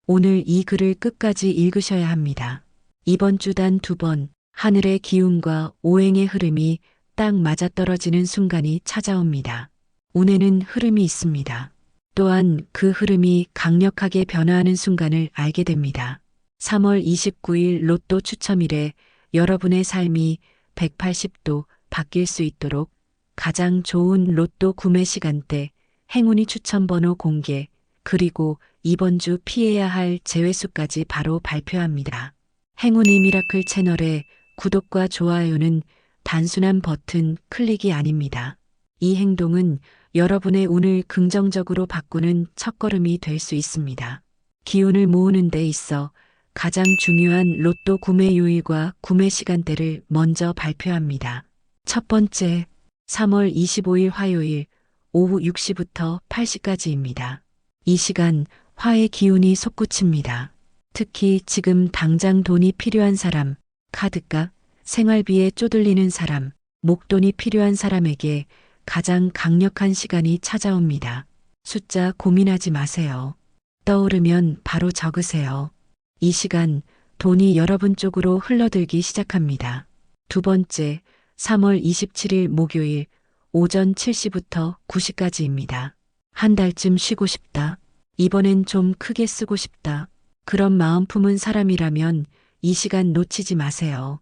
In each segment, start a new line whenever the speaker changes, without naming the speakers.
오늘 이 글을 끝까지 읽으셔야 합니다. 이번 주 단 2번 하늘의 기운과 오행의 흐름이 딱 맞아떨어지는 순간이 찾아옵니다. 운에는 흐름이 있습니다. 또한 그 흐름이 강력하게 변화하는 순간을 알게 됩니다. 3월 29일 로또 추첨일에 여러분의 삶이 180도 바뀔 수 있도록 가장 좋은 로또 구매 시간대, 행운이 추천 번호 공개, 그리고 이번 주 피해야 할 제외수까지 바로 발표합니다. 행운이 미라클 채널의 구독과 좋아요는 단순한 버튼 클릭이 아닙니다. 이 행동은 여러분의 운을 긍정적으로 바꾸는 첫걸음이 될 수 있습니다. 기운을 모으는 데 있어 가장 중요한 로또 구매 요일과 구매 시간대를 먼저 발표합니다. 첫 번째, 3월 25일 화요일 오후 6시부터 8시까지입니다. 이 시간 화의 기운이 솟구칩니다. 특히 지금 당장 돈이 필요한 사람, 카드값, 생활비에 쪼들리는 사람, 목돈이 필요한 사람에게 가장 강력한 시간이 찾아옵니다. 숫자 고민하지 마세요. 떠오르면 바로 적으세요. 이 시간 돈이 여러분 쪽으로 흘러들기 시작합니다. 두 번째, 3월 27일 목요일 오전 7시부터 9시까지입니다. 한 달쯤 쉬고 싶다. 이번엔 좀 크게 쓰고 싶다. 그런 마음 품은 사람이라면 이 시간 놓치지 마세요.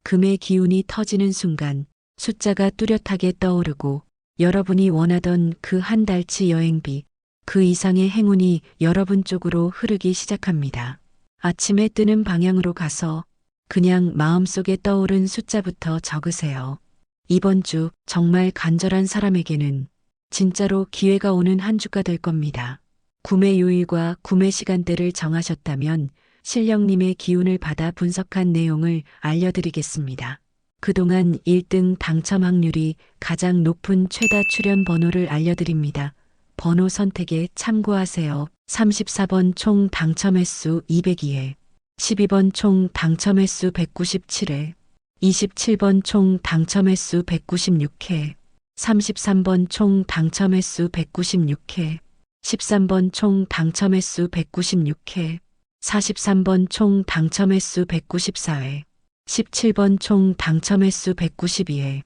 금의 기운이 터지는 순간 숫자가 뚜렷하게 떠오르고 여러분이 원하던 그 한 달치 여행비, 그 이상의 행운이 여러분 쪽으로 흐르기 시작합니다. 아침에 뜨는 방향으로 가서 그냥 마음속에 떠오른 숫자부터 적으세요. 이번 주 정말 간절한 사람에게는 진짜로 기회가 오는 한 주가 될 겁니다. 구매 요일과 구매 시간대를 정하셨다면 실령님의 기운을 받아 분석한 내용을 알려드리겠습니다. 그동안 1등 당첨 확률이 가장 높은 최다 출연 번호를 알려드립니다. 번호 선택에 참고하세요. 34번 총 당첨 횟수 202회, 12번 총 당첨 횟수 197회, 27번 총 당첨 횟수 196회, 33번 총 당첨 횟수 196회, 13번 총 당첨 횟수 196회, 43번 총 당첨 횟수 194회, 17번 총 당첨 횟수 192회,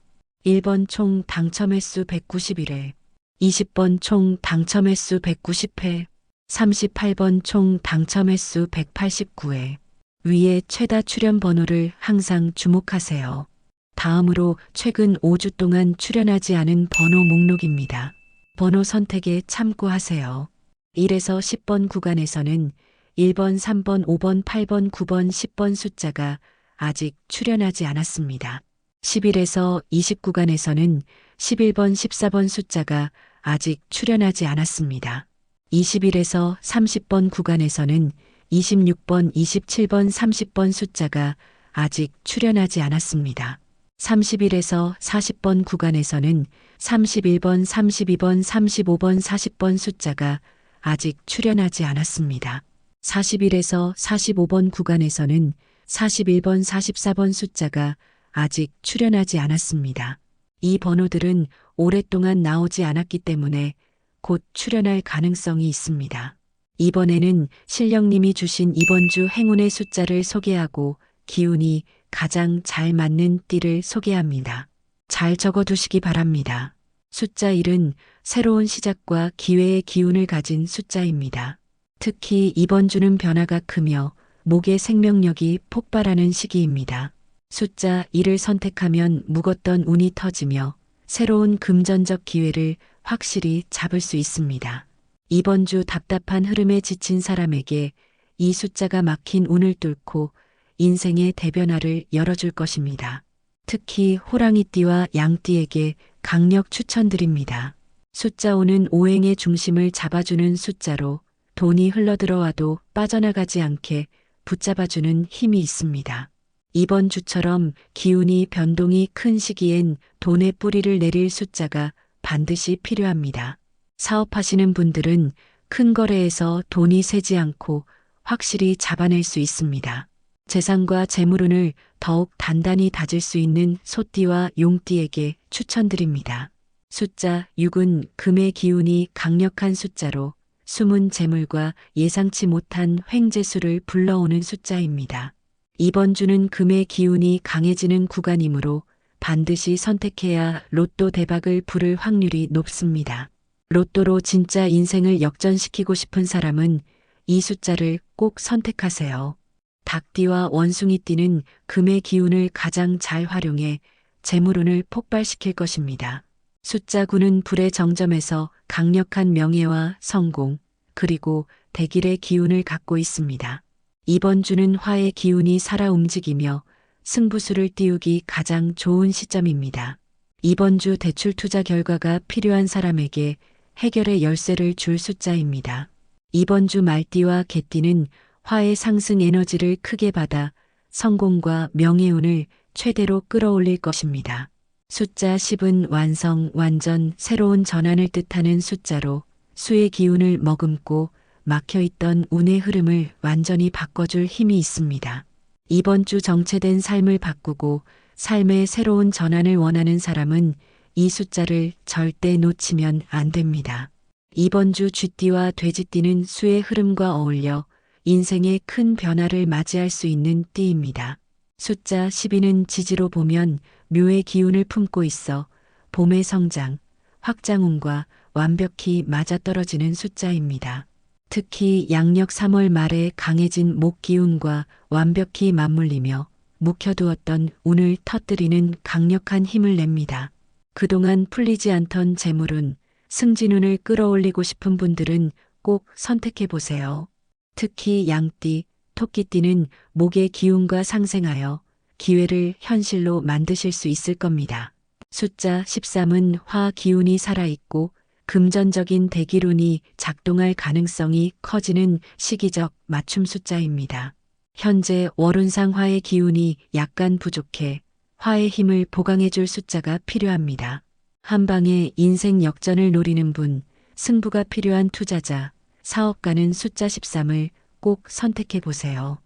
1번 총 당첨 횟수 191회, 20번 총 당첨 횟수 190회, 38번 총 당첨 횟수 189회. 위에 최다 출연 번호를 항상 주목하세요. 다음으로 최근 5주 동안 출연하지 않은 번호 목록입니다. 번호 선택에 참고하세요. 1에서 10번 구간에서는 1번, 3번, 5번, 8번, 9번, 10번 숫자가 아직 출연하지 않았습니다. 11에서 20 구간에서는 11번, 14번 숫자가 아직 출연하지 않았습니다. 21에서 30번 구간에서는 26번, 27번, 30번 숫자가 아직 출연하지 않았습니다. 31에서 40번 구간에서는 31번, 32번, 35번, 40번 숫자가 아직 출연하지 않았습니다. 41에서 45번 구간에서는 41번, 44번 숫자가 아직 출연하지 않았습니다. 이 번호들은 오랫동안 나오지 않았기 때문에 곧 출연할 가능성이 있습니다. 이번에는 실령님이 주신 이번 주 행운의 숫자를 소개하고 기운이 가장 잘 맞는 띠를 소개합니다. 잘 적어두시기 바랍니다. 숫자 1은 새로운 시작과 기회의 기운을 가진 숫자입니다. 특히 이번 주는 변화가 크며 목의 생명력이 폭발하는 시기입니다. 숫자 1을 선택하면 묵었던 운이 터지며 새로운 금전적 기회를 확실히 잡을 수 있습니다. 이번 주 답답한 흐름에 지친 사람에게 이 숫자가 막힌 운을 뚫고 인생의 대변화를 열어줄 것입니다. 특히 호랑이띠와 양띠에게 강력 추천드립니다. 숫자 5는 오행의 중심을 잡아주는 숫자로 돈이 흘러들어와도 빠져나가지 않게 붙잡아주는 힘이 있습니다. 이번 주처럼 기운이 변동이 큰 시기엔 돈의 뿌리를 내릴 숫자가 반드시 필요합니다. 사업하시는 분들은 큰 거래에서 돈이 새지 않고 확실히 잡아낼 수 있습니다. 재산과 재물운을 더욱 단단히 다질 수 있는 소띠와 용띠에게 추천드립니다. 숫자 6은 금의 기운이 강력한 숫자로 숨은 재물과 예상치 못한 횡재수를 불러오는 숫자입니다. 이번 주는 금의 기운이 강해지는 구간이므로 반드시 선택해야 로또 대박을 부를 확률이 높습니다. 로또로 진짜 인생을 역전시키고 싶은 사람은 이 숫자를 꼭 선택하세요. 닭띠와 원숭이띠는 금의 기운을 가장 잘 활용해 재물운을 폭발시킬 것입니다. 숫자 9는 불의 정점에서 강력한 명예와 성공, 그리고 대길의 기운을 갖고 있습니다. 이번 주는 화의 기운이 살아 움직이며 승부수를 띄우기 가장 좋은 시점입니다. 이번 주 대출 투자 결과가 필요한 사람에게 해결의 열쇠를 줄 숫자입니다. 이번 주 말띠와 개띠는 화의 상승 에너지를 크게 받아 성공과 명예운을 최대로 끌어올릴 것입니다. 숫자 10은 완성, 완전, 새로운 전환을 뜻하는 숫자로 수의 기운을 머금고 막혀있던 운의 흐름을 완전히 바꿔줄 힘이 있습니다. 이번 주 정체된 삶을 바꾸고 삶의 새로운 전환을 원하는 사람은 이 숫자를 절대 놓치면 안 됩니다. 이번 주 쥐띠와 돼지띠는 수의 흐름과 어울려 인생의 큰 변화를 맞이할 수 있는 띠입니다. 숫자 12는 지지로 보면 묘의 기운을 품고 있어 봄의 성장, 확장운과 완벽히 맞아떨어지는 숫자입니다. 특히 양력 3월 말에 강해진 목 기운과 완벽히 맞물리며 묵혀두었던 운을 터뜨리는 강력한 힘을 냅니다. 그동안 풀리지 않던 재물운, 승진운을 끌어올리고 싶은 분들은 꼭 선택해보세요. 특히 양띠, 토끼띠는 목의 기운과 상생하여 기회를 현실로 만드실 수 있을 겁니다. 숫자 13은 화 기운이 살아있고 금전적인 대기운이 작동할 가능성이 커지는 시기적 맞춤 숫자입니다. 현재 월운상 화의 기운이 약간 부족해 화의 힘을 보강해줄 숫자가 필요합니다. 한방에 인생 역전을 노리는 분, 승부가 필요한 투자자, 사업가는 숫자 13을 꼭 선택해 보세요.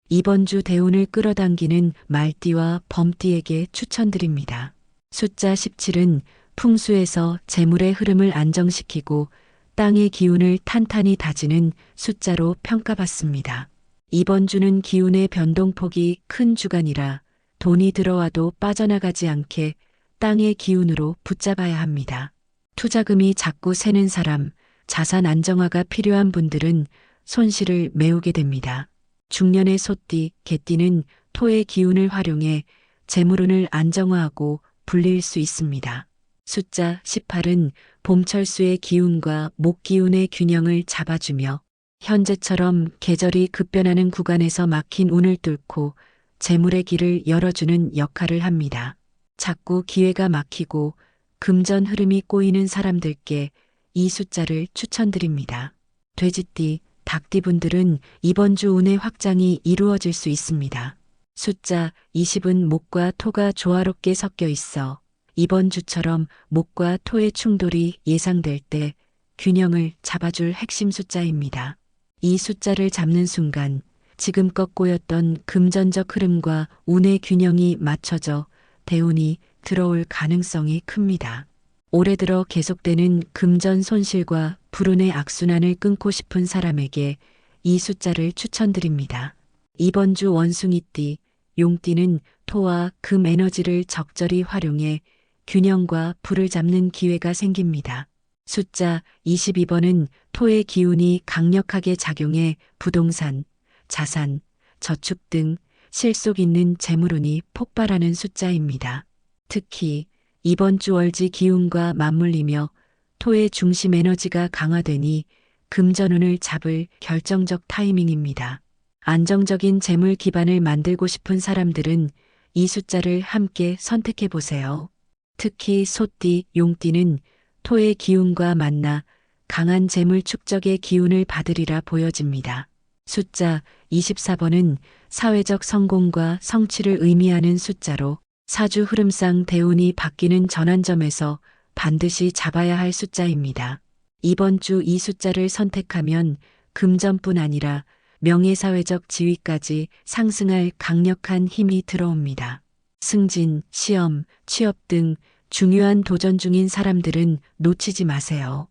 이번 주 대운을 끌어당기는 말띠와 범띠에게 추천드립니다. 숫자 17은 풍수에서 재물의 흐름을 안정시키고 땅의 기운을 탄탄히 다지는 숫자로 평가받습니다. 이번 주는 기운의 변동폭이 큰 주간이라 돈이 들어와도 빠져나가지 않게 땅의 기운으로 붙잡아야 합니다. 투자금이 자꾸 새는 사람, 자산 안정화가 필요한 분들은 손실을 메우게 됩니다. 중년의 소띠, 개띠는 토의 기운을 활용해 재물운을 안정화하고 불릴 수 있습니다. 숫자 18은 봄철수의 기운과 목기운의 균형을 잡아주며 현재처럼 계절이 급변하는 구간에서 막힌 운을 뚫고 재물의 길을 열어주는 역할을 합니다. 자꾸 기회가 막히고 금전 흐름이 꼬이는 사람들께 이 숫자를 추천드립니다. 돼지띠, 닭띠분들은 이번 주 운의 확장이 이루어질 수 있습니다. 숫자 20은 목과 토가 조화롭게 섞여 있어 이번 주처럼 목과 토의 충돌이 예상될 때 균형을 잡아줄 핵심 숫자입니다. 이 숫자를 잡는 순간 지금껏 꼬였던 금전적 흐름과 운의 균형이 맞춰져 대운이 들어올 가능성이 큽니다. 올해 들어 계속되는 금전 손실과 불운의 악순환을 끊고 싶은 사람에게 이 숫자를 추천드립니다. 이번 주 원숭이띠, 용띠는 토와 금 에너지를 적절히 활용해 균형과 불을 잡는 기회가 생깁니다. 숫자 22번은 토의 기운이 강력하게 작용해 부동산, 자산, 저축 등 실속 있는 재물운이 폭발하는 숫자입니다. 특히 이번 주 월지 기운과 맞물리며 토의 중심 에너지가 강화되니 금전운을 잡을 결정적 타이밍입니다. 안정적인 재물 기반을 만들고 싶은 사람들은 이 숫자를 함께 선택해 보세요. 특히 소띠, 용띠는 토의 기운과 만나 강한 재물 축적의 기운을 받으리라 보여집니다. 숫자 24번은 사회적 성공과 성취를 의미하는 숫자로 사주 흐름상 대운이 바뀌는 전환점에서 반드시 잡아야 할 숫자입니다. 이번 주 이 숫자를 선택하면 금전뿐 아니라 명예사회적 지위까지 상승할 강력한 힘이 들어옵니다. 승진, 시험, 취업 등 중요한 도전 중인 사람들은 놓치지 마세요.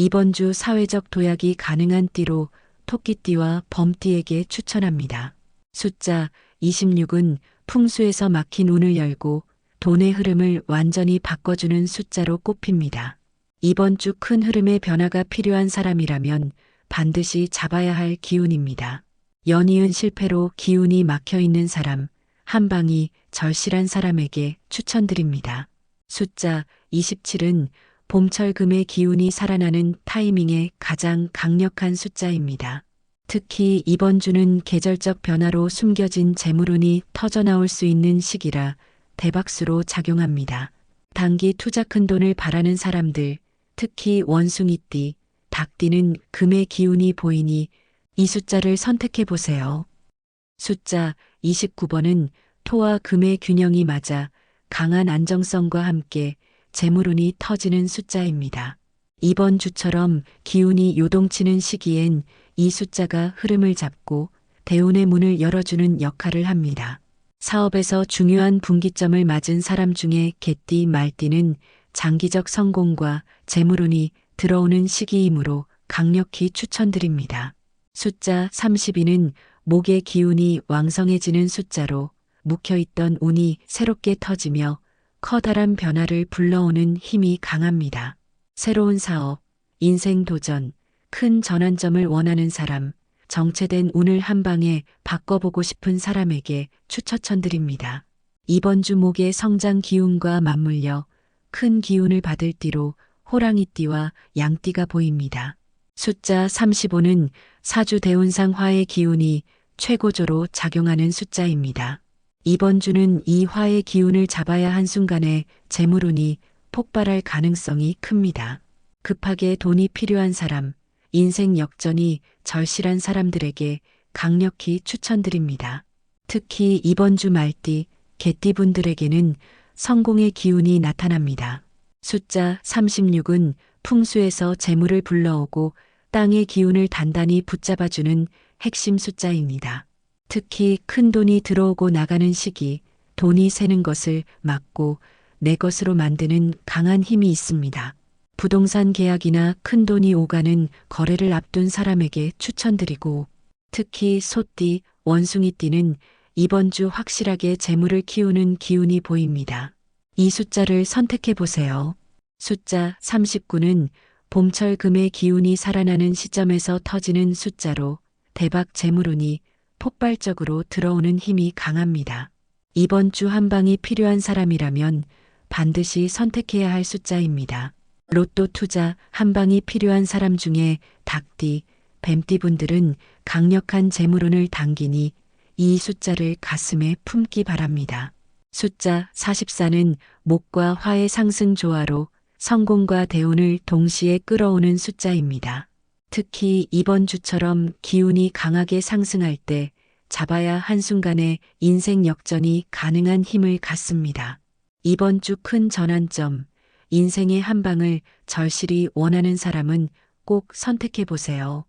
이번 주 사회적 도약이 가능한 띠로 토끼띠와 범띠에게 추천합니다. 숫자 26은 풍수에서 막힌 운을 열고 돈의 흐름을 완전히 바꿔주는 숫자로 꼽힙니다. 이번 주 큰 흐름의 변화가 필요한 사람이라면 반드시 잡아야 할 기운입니다. 연이은 실패로 기운이 막혀 있는 사람, 한방이 절실한 사람에게 추천드립니다. 숫자 27은 봄철 금의 기운이 살아나는 타이밍에 가장 강력한 숫자입니다. 특히 이번 주는 계절적 변화로 숨겨진 재물운이 터져나올 수 있는 시기라 대박수로 작용합니다. 단기 투자 큰 돈을 바라는 사람들, 특히 원숭이띠, 닭띠는 금의 기운이 보이니 이 숫자를 선택해 보세요. 숫자 29번은 토와 금의 균형이 맞아 강한 안정성과 함께 재물운이 터지는 숫자입니다. 이번 주처럼 기운이 요동치는 시기엔 이 숫자가 흐름을 잡고 대운의 문을 열어주는 역할을 합니다. 사업에서 중요한 분기점을 맞은 사람 중에 개띠, 말띠는 장기적 성공과 재물운이 들어오는 시기이므로 강력히 추천드립니다. 숫자 32는 목의 기운이 왕성해지는 숫자로 묵혀있던 운이 새롭게 터지며 커다란 변화를 불러오는 힘이 강합니다. 새로운 사업, 인생 도전, 큰 전환점을 원하는 사람, 정체된 운을 한 방에 바꿔보고 싶은 사람에게 추천드립니다. 이번 주 목의 성장 기운과 맞물려 큰 기운을 받을 띠로 호랑이띠와 양띠가 보입니다. 숫자 35는 사주 대운상 화의 기운이 최고조로 작용하는 숫자입니다. 이번 주는 이 화의 기운을 잡아야 한 순간에 재물운이 폭발할 가능성이 큽니다. 급하게 돈이 필요한 사람, 인생 역전이 절실한 사람들에게 강력히 추천드립니다. 특히 이번 주 말띠, 개띠분들에게는 성공의 기운이 나타납니다. 숫자 36은 풍수에서 재물을 불러오고 땅의 기운을 단단히 붙잡아주는 핵심 숫자입니다. 특히 큰 돈이 들어오고 나가는 시기, 돈이 새는 것을 막고 내 것으로 만드는 강한 힘이 있습니다. 부동산 계약이나 큰 돈이 오가는 거래를 앞둔 사람에게 추천드리고, 특히 소띠, 원숭이띠는 이번 주 확실하게 재물을 키우는 기운이 보입니다. 이 숫자를 선택해 보세요. 숫자 39는 봄철 금의 기운이 살아나는 시점에서 터지는 숫자로 대박 재물운이 폭발적으로 들어오는 힘이 강합니다. 이번 주 한 방이 필요한 사람이라면 반드시 선택해야 할 숫자입니다. 로또 투자 한 방이 필요한 사람 중에 닭띠, 뱀띠분들은 강력한 재물운을 당기니 이 숫자를 가슴에 품기 바랍니다. 숫자 44는 목과 화의 상승 조화로 성공과 대운을 동시에 끌어오는 숫자입니다. 특히 이번 주처럼 기운이 강하게 상승할 때 잡아야 한순간에 인생 역전이 가능한 힘을 갖습니다. 이번 주 큰 전환점, 인생의 한 방을 절실히 원하는 사람은 꼭 선택해 보세요.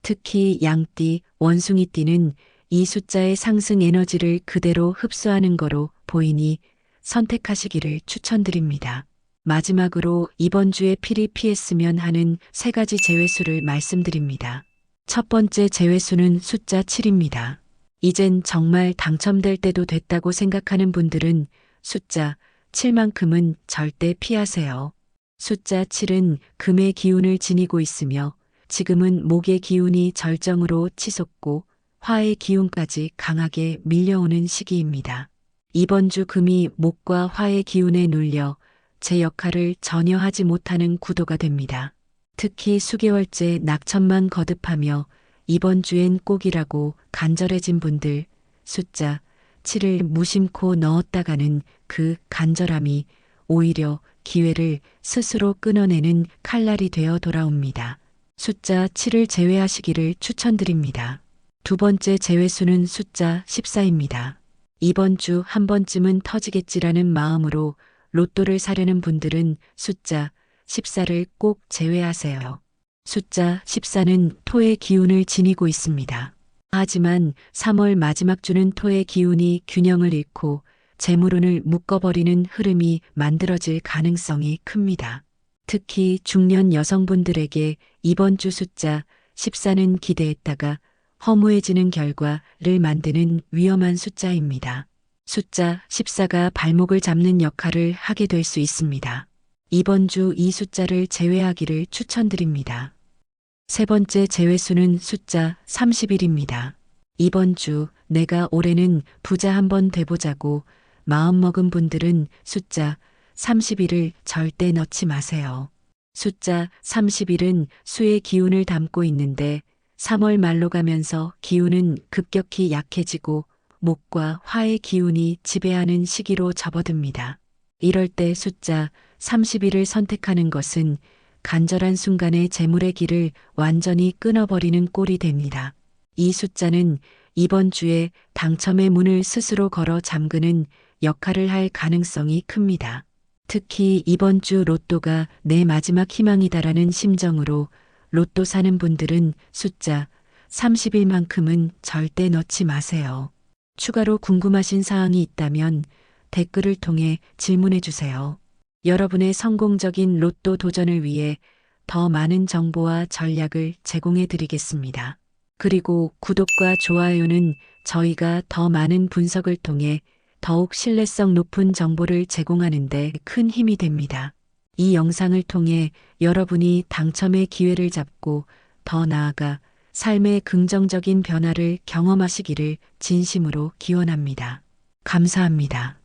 특히 양띠, 원숭이띠는 이 숫자의 상승 에너지를 그대로 흡수하는 거로 보이니 선택하시기를 추천드립니다. 마지막으로 이번 주에 필히 피했으면 하는 3가지 제외수를 말씀드립니다. 첫 번째 제외수는 숫자 7입니다. 이젠 정말 당첨될 때도 됐다고 생각하는 분들은 숫자 7만큼은 절대 피하세요. 숫자 7은 금의 기운을 지니고 있으며 지금은 목의 기운이 절정으로 치솟고 화의 기운까지 강하게 밀려오는 시기입니다. 이번 주 금이 목과 화의 기운에 눌려 제 역할을 전혀 하지 못하는 구도가 됩니다. 특히 수개월째 낙천만 거듭하며 이번 주엔 꼭이라고 간절해진 분들, 숫자 7을 무심코 넣었다가는 그 간절함이 오히려 기회를 스스로 끊어내는 칼날이 되어 돌아옵니다. 숫자 7을 제외하시기를 추천드립니다. 두 번째 제외수는 숫자 14입니다. 이번 주 한 번쯤은 터지겠지라는 마음으로 로또를 사려는 분들은 숫자 14를 꼭 제외하세요. 숫자 14는 토의 기운을 지니고 있습니다. 하지만 3월 마지막 주는 토의 기운이 균형을 잃고 재물운을 묶어버리는 흐름이 만들어질 가능성이 큽니다. 특히 중년 여성분들에게 이번 주 숫자 14는 기대했다가 허무해지는 결과를 만드는 위험한 숫자입니다. 숫자 14가 발목을 잡는 역할을 하게 될 수 있습니다. 이번 주 이 숫자를 제외하기를 추천드립니다. 세 번째 제외수는 숫자 30일입니다. 이번 주 내가 올해는 부자 한번 돼보자고 마음먹은 분들은 숫자 30일을 절대 넣지 마세요. 숫자 30일은 수의 기운을 담고 있는데 3월 말로 가면서 기운은 급격히 약해지고 목과 화의 기운이 지배하는 시기로 접어듭니다. 이럴 때 숫자 30일을 선택하는 것은 간절한 순간에 재물의 길을 완전히 끊어버리는 꼴이 됩니다. 이 숫자는 이번 주에 당첨의 문을 스스로 걸어 잠그는 역할을 할 가능성이 큽니다. 특히 이번 주 로또가 내 마지막 희망이다라는 심정으로 로또 사는 분들은 숫자 30일만큼은 절대 넣지 마세요. 추가로 궁금하신 사항이 있다면 댓글을 통해 질문해 주세요. 여러분의 성공적인 로또 도전을 위해 더 많은 정보와 전략을 제공해 드리겠습니다. 그리고 구독과 좋아요는 저희가 더 많은 분석을 통해 더욱 신뢰성 높은 정보를 제공하는 데 큰 힘이 됩니다. 이 영상을 통해 여러분이 당첨의 기회를 잡고 더 나아가 삶의 긍정적인 변화를 경험하시기를 진심으로 기원합니다. 감사합니다.